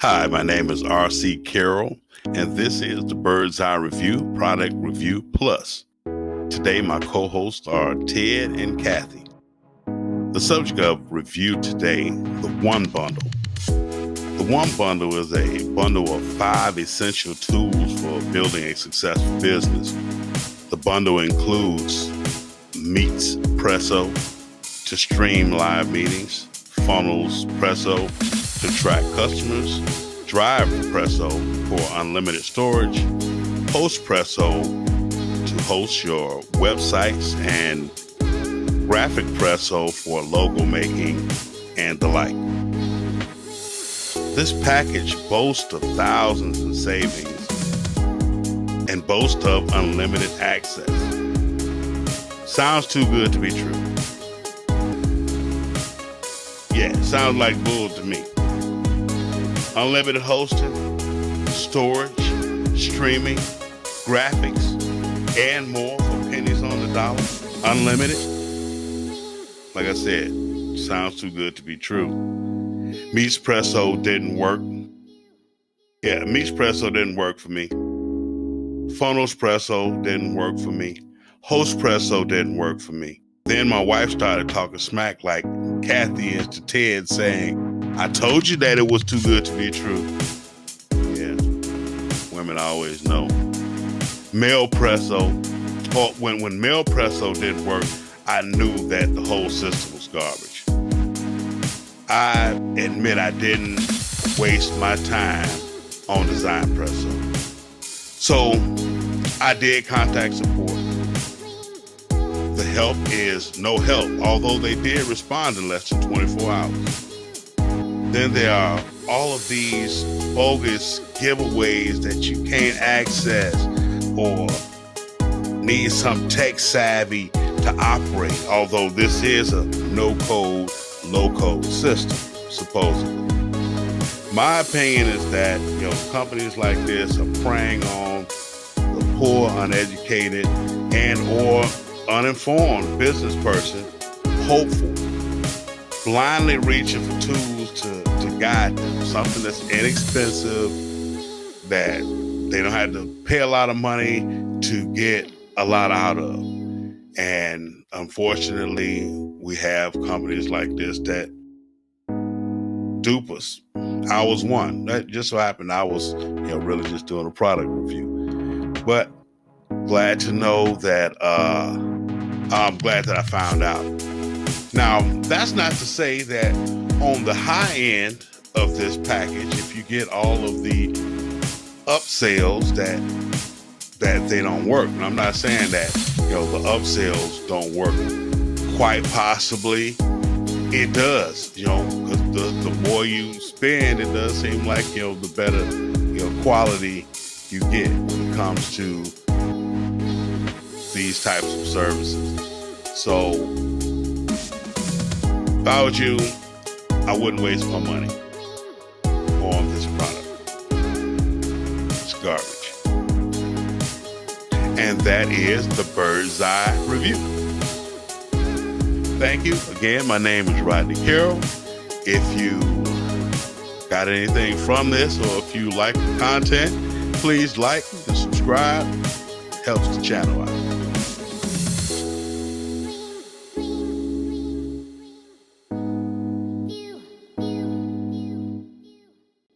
Hi, my name is R.C. Carroll, and this is the Bird's Eye Review Product Review Plus. Today, my co-hosts are Ted and Kathy. The subject of review today, the 1Bundle. The 1Bundle is a bundle of 5 essential tools for building a successful business. The bundle includes Meets Presso to stream live meetings, Funnels Presso to track customers, Drive Presso for unlimited storage, Host Presso to host your websites, and Graphic Presso for logo making and the like. This package boasts of thousands in savings and boasts of unlimited access. Sounds too good to be true. Yeah, sounds like bull to me. Unlimited hosting, storage, streaming, graphics, and more for pennies on the dollar. Unlimited. Like I said, sounds too good to be true. Meets Presso didn't work. Yeah, Meets Presso didn't work for me. Funnels Presso didn't work for me. Host Presso didn't work for me. Then my wife started talking smack like Kathy is to Ted, saying, I told you that it was too good to be true. Yeah, women always know. Mail Presso, or when Mail Presso didn't work, I knew that the whole system was garbage. I admit I didn't waste my time on Design Presso. So I did contact support. The help is no help, although they did respond in less than 24 hours. Then there are all of these bogus giveaways that you can't access or need some tech savvy to operate, although this is a no-code, low-code system, supposedly. My opinion is that companies like this are preying on the poor, uneducated, and or uninformed business person, hopeful, blindly reaching for tools to guide them, something that's inexpensive, that they don't have to pay a lot of money to get a lot out of. And unfortunately, we have companies like this that dupe us. I was one. That just so happened I was really just doing a product review. But glad to know that I'm glad that I found out. Now, that's not to say that on the high end of this package, if you get all of the upsells that they don't work. And I'm not saying that the upsells don't work. Quite possibly it does, because the more you spend, it does seem like the better quality you get when it comes to these types of services. So if I was you, I wouldn't waste my money on this product. It's garbage. And that is the Bird's Eye Review. Thank you. Again, my name is Rodney Carroll. If you got anything from this, or if you like the content, please like and subscribe. Helps the channel out.